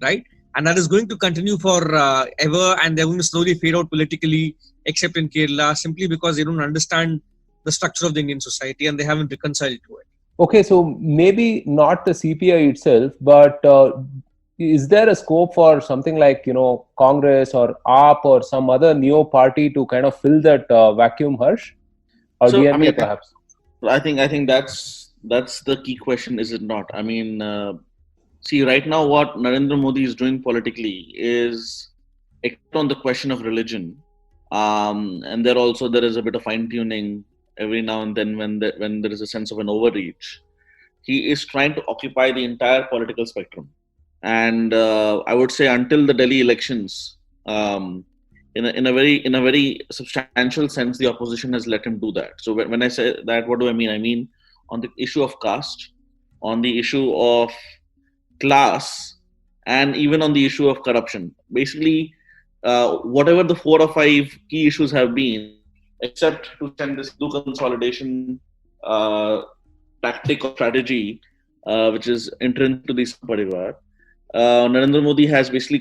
right? And that is going to continue for ever, and they're going to slowly fade out politically, except in Kerala, simply because they don't understand the structure of the Indian society and they haven't reconciled to it. Okay, so maybe not the CPI itself, but is there a scope for something like, Congress or AAP or some other neo party to kind of fill that vacuum, Harsh? Or So, DMK perhaps? I think that's the key question, is it not? I mean, see, right now what Narendra Modi is doing politically is, except on the question of religion, and there is a bit of fine tuning every now and then when there is a sense of an overreach. He is trying to occupy the entire political spectrum, and I would say until the Delhi elections, in a very substantial sense, the opposition has let him do that. So when I say that, what do I mean? I mean on the issue of caste, on the issue of class, and even on the issue of corruption. Basically, whatever the 4 or 5 key issues have been, except to send this Hindu consolidation tactic or strategy which is intrinsic to the Parivar. Narendra Modi has basically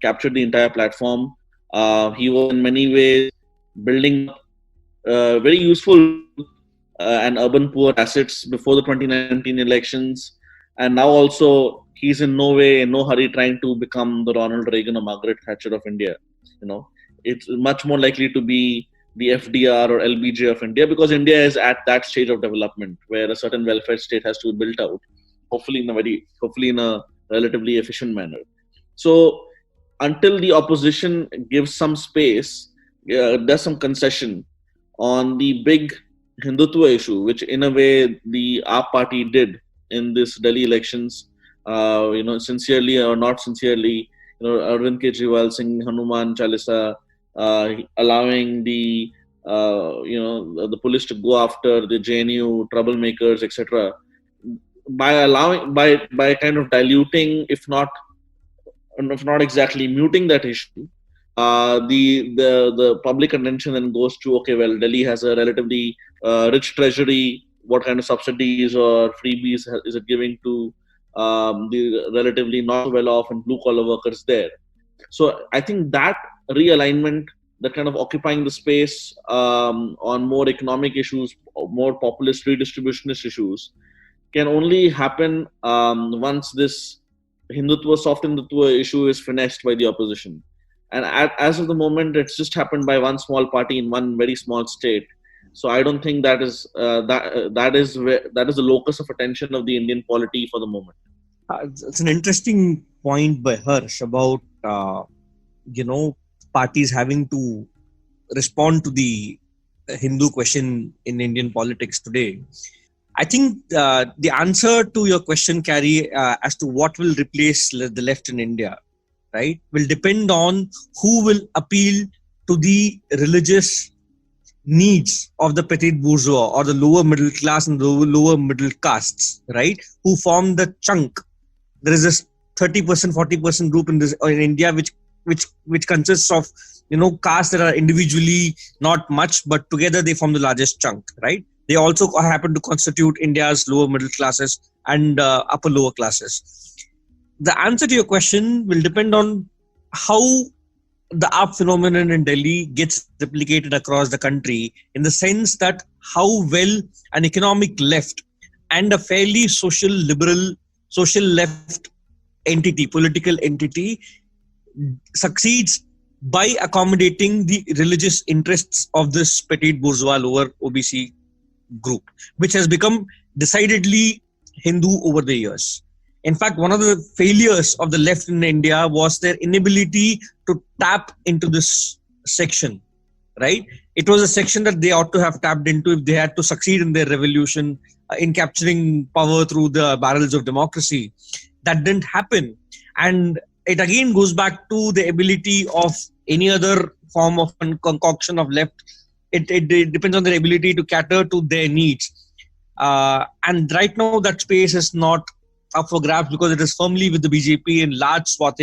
captured the entire platform. He was in many ways building very useful and urban poor assets before the 2019 elections, and now also he's in no way, in no hurry, trying to become the Ronald Reagan or Margaret Thatcher of India. It's much more likely to be the FDR or LBJ of India, because India is at that stage of development where a certain welfare state has to be built out, hopefully in a relatively efficient manner. So until the opposition gives some space, does some concession on the big Hindutva issue, which in a way the AAP party did in this Delhi elections, sincerely or not sincerely, Arvind Kejriwal singing Hanuman Chalisa, allowing the the police to go after the JNU troublemakers, etc. By kind of diluting, if not exactly muting that issue, the public attention then goes to, okay, well, Delhi has a relatively rich treasury. What kind of subsidies or freebies is it giving to the relatively not well off and blue collar workers there? So I think that realignment, that kind of occupying the space on more economic issues, more populist redistributionist issues, can only happen once this soft Hindutva issue is finessed by the opposition. And as of the moment, it's just happened by one small party in one very small state. So I don't think that is the locus of attention of the Indian polity for the moment. It's an interesting point by Harsh about parties having to respond to the Hindu question in Indian politics today. I think the answer to your question, Carrie, as to what will replace the left in India, right, will depend on who will appeal to the religious needs of the petit bourgeois or the lower middle class and the lower middle castes, right, who form the chunk. There is this 30%, 40% group in India which consists of castes that are individually not much, but together they form the largest chunk, right? They also happen to constitute India's lower middle classes and upper lower classes. The answer to your question will depend on how the AAP phenomenon in Delhi gets replicated across the country, in the sense that how well an economic left and a fairly social liberal, social left entity, political entity, succeeds by accommodating the religious interests of this petit bourgeois lower OBC group, which has become decidedly Hindu over the years. In fact, one of the failures of the left in India was their inability to tap into this section, right? It was a section that they ought to have tapped into if they had to succeed in their revolution, in capturing power through the barrels of democracy. That didn't happen. And it again goes back to the ability of any other form of concoction of left. It depends on their ability to cater to their needs. And right now that space is not up for grabs because it is firmly with the BJP in large swath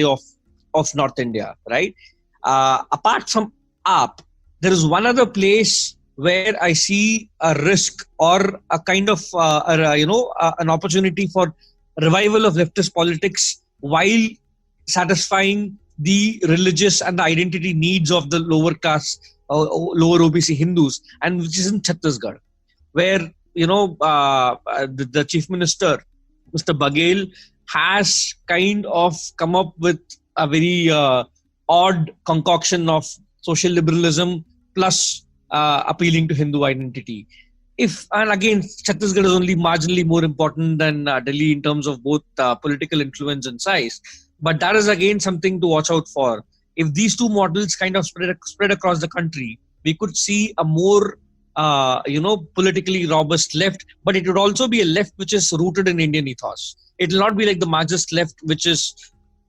of North India, right? Apart from AAP, there is one other place where I see a risk or a kind of, an opportunity for revival of leftist politics while satisfying the religious and the identity needs of the lower class, lower OBC Hindus, and which is in Chhattisgarh, where the Chief Minister, Mr. Baghel, has kind of come up with a very odd concoction of social liberalism plus appealing to Hindu identity. And again, Chhattisgarh is only marginally more important than Delhi in terms of both political influence and size. But that is again something to watch out for. If these two models kind of spread across the country, we could see a more politically robust left, but it would also be a left which is rooted in Indian ethos. It will not be like the Marxist left, which is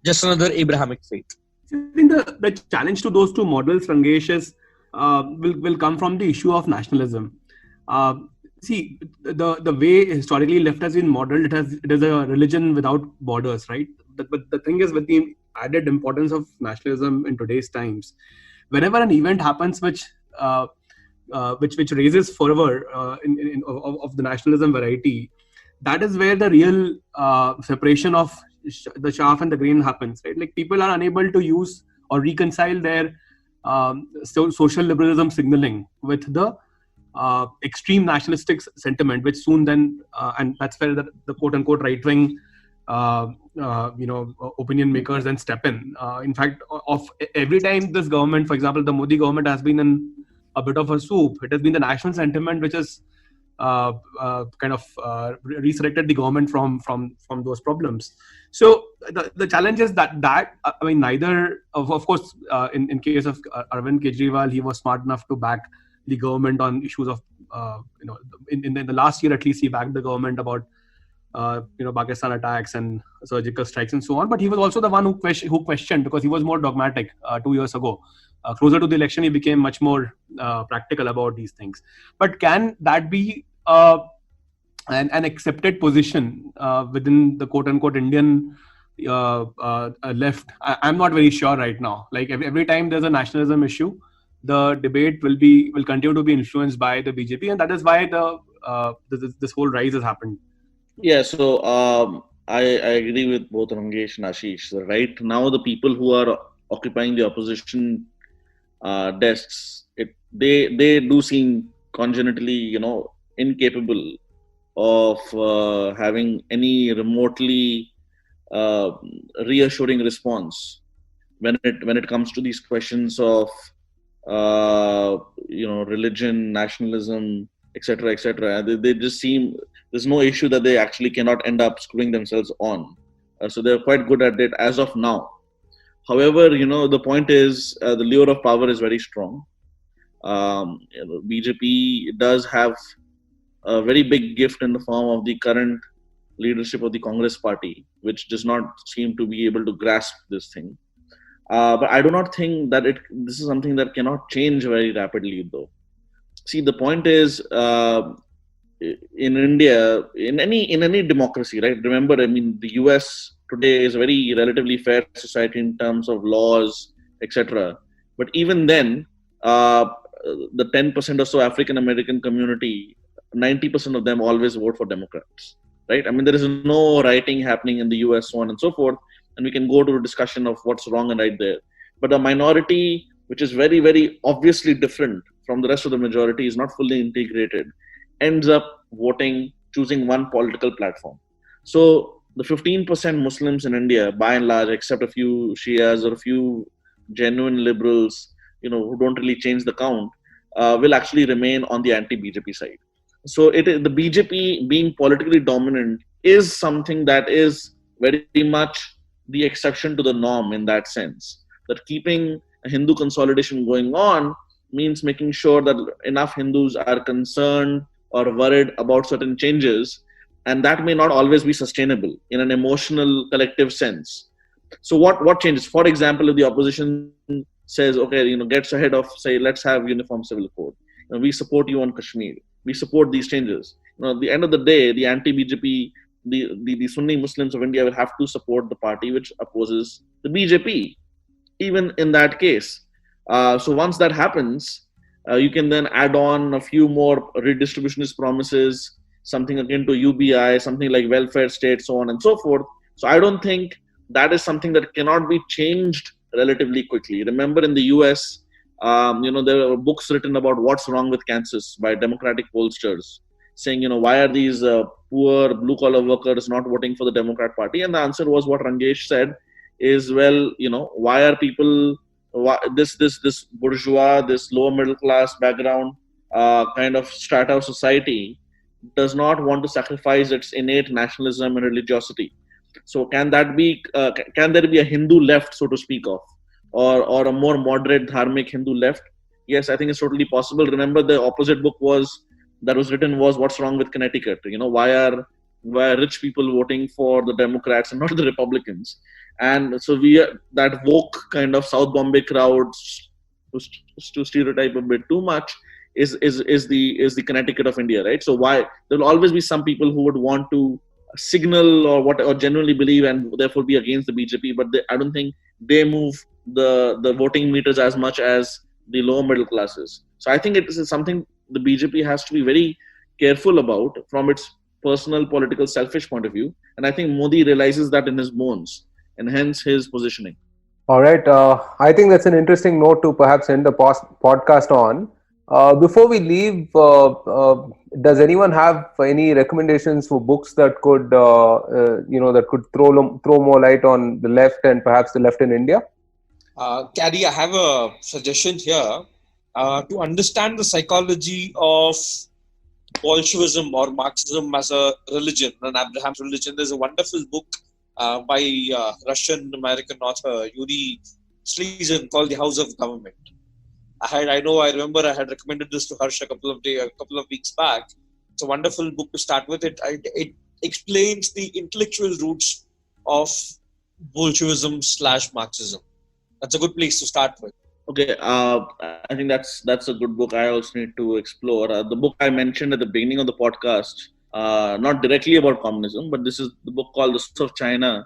just another Abrahamic faith. I think the challenge to those two models, Rangesh, is will come from the issue of nationalism. See, the way historically left has been modeled, it is a religion without borders, right? But the thing is, with the added importance of nationalism in today's times, whenever an event happens which which raises fervor of the nationalism variety, that is where the real separation of the chaff and the grain happens, right? Like, people are unable to use or reconcile their social liberalism signaling with the extreme nationalistic sentiment, which soon then, and that's where the quote-unquote right-wing opinion makers then step in. In fact, of every time this government, for example, the Modi government has been in a bit of a soup, it has been the national sentiment which has resurrected the government from those problems. So the challenge is that I mean, neither of course, in case of Arvind Kejriwal, he was smart enough to back the government on issues of in the last year at least, he backed the government about Pakistan attacks and surgical strikes and so on. But he was also the one who questioned, because he was more dogmatic 2 years ago. Closer to the election, he became much more practical about these things. But can that be an accepted position within the quote-unquote Indian left? I'm not very sure right now. Like, every time there's a nationalism issue, the debate will continue to be influenced by the BJP, and that is why this whole rise has happened. Yeah, so I agree with both Rangesh and Aashish. So right now, the people who are occupying the opposition desks, they do seem congenitally, incapable of having any remotely reassuring response when it comes to these questions of religion, nationalism, etc., etc. They just seem, there's no issue that they actually cannot end up screwing themselves on. So they're quite good at it as of now. However, the point is the lure of power is very strong. BJP does have a very big gift in the form of the current leadership of the Congress party, which does not seem to be able to grasp this thing. But I do not think that this is something that cannot change very rapidly, though. See, the point is, in India, in any democracy, right? Remember, I mean, the US today is a very relatively fair society in terms of laws, etc. But even then, the 10% or so African American community, 90% of them always vote for Democrats, right? I mean, there is no rioting happening in the US, so on and so forth, and we can go to a discussion of what's wrong and right there. But a minority, which is very, very obviously different from the rest of the majority, is not fully integrated, ends up choosing one political platform. So the 15% Muslims in India, by and large, except a few Shias or a few genuine liberals, who don't really change the count, will actually remain on the anti-BJP side. So the BJP being politically dominant is something that is very much the exception to the norm in that sense. That keeping a Hindu consolidation going on means making sure that enough Hindus are concerned or worried about certain changes, and that may not always be sustainable in an emotional collective sense. So what changes? For example, if the opposition says, okay, gets ahead of, say, let's have uniform civil code. We support you on Kashmir. We support these changes. At the end of the day, the anti-BJP, the Sunni Muslims of India will have to support the party which opposes the BJP, even in that case. So once that happens, you can then add on a few more redistributionist promises, something akin to UBI, something like welfare state, so on and so forth. So I don't think that is something that cannot be changed relatively quickly. Remember, in the US, there were books written about what's wrong with Kansas by Democratic pollsters, saying, why are these poor blue-collar workers not voting for the Democrat Party? And the answer was what Rangesh said, is, well, why are people, this bourgeois, this lower middle class background kind of strata of society does not want to sacrifice its innate nationalism and religiosity. So can there be a Hindu left, so to speak of, or a more moderate dharmic Hindu left? Yes, I think it's totally possible. Remember, the opposite book was written was What's Wrong with Connecticut? Why are rich people voting for the Democrats and not the Republicans? And so that woke kind of South Bombay crowd, to stereotype a bit too much, is the Connecticut of India, right? So why there will always be some people who would want to signal or genuinely believe and therefore be against the BJP, but I don't think they move the voting meters as much as the lower middle classes. So I think it is something the BJP has to be very careful about from its personal political selfish point of view. And I think Modi realizes that in his bones, and hence his positioning. All right. I think that's an interesting note to perhaps end the podcast on. Before we leave, does anyone have any recommendations for books that could, that could throw more light on the left and perhaps the left in India? Caddy, I have a suggestion here. To understand the psychology of Bolshevism or Marxism as a religion, an Abraham's religion, there's a wonderful book by Russian-American author Yuri Slezin called The House of Government. I remember I had recommended this to Harsh a couple of weeks back. It's a wonderful book to start with. It explains the intellectual roots of Bolshevism / Marxism. That's a good place to start with. Okay, I think that's a good book. I also need to explore the book I mentioned at the beginning of the podcast. Not directly about communism, but this is the book called The Source of China: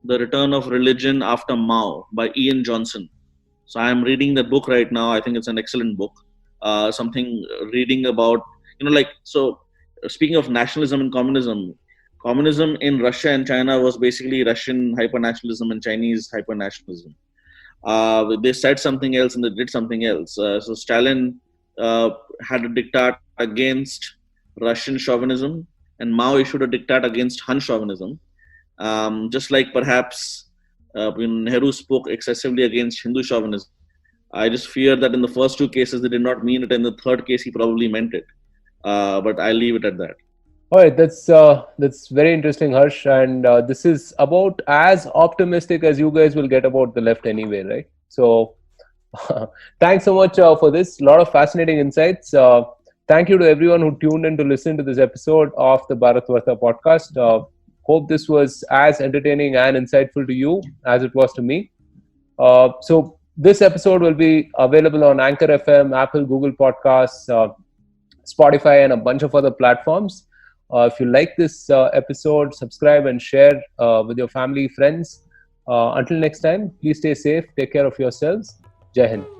The Return of Religion After Mao by Ian Johnson. So I am reading that book right now. I think it's an excellent book. Reading about, speaking of nationalism and communism in Russia and China was basically Russian hyper-nationalism and Chinese hyper-nationalism. They said something else and they did something else. So Stalin had a diktat against Russian chauvinism, and Mao issued a diktat against Han chauvinism. Just like perhaps when Nehru spoke excessively against Hindu chauvinism. I just fear that in the first two cases they did not mean it, and in the third case he probably meant it. But I'll leave it at that. All right, that's very interesting, Harsh, and this is about as optimistic as you guys will get about the left anyway, right? So, thanks so much for this. A lot of fascinating insights. Thank you to everyone who tuned in to listen to this episode of the Bharatvaarta podcast. Hope this was as entertaining and insightful to you as it was to me. So, this episode will be available on Anchor FM, Apple, Google Podcasts, Spotify, and a bunch of other platforms. If you like this episode, subscribe and share with your family, friends. Until next time, please stay safe, take care of yourselves. Jai Hind.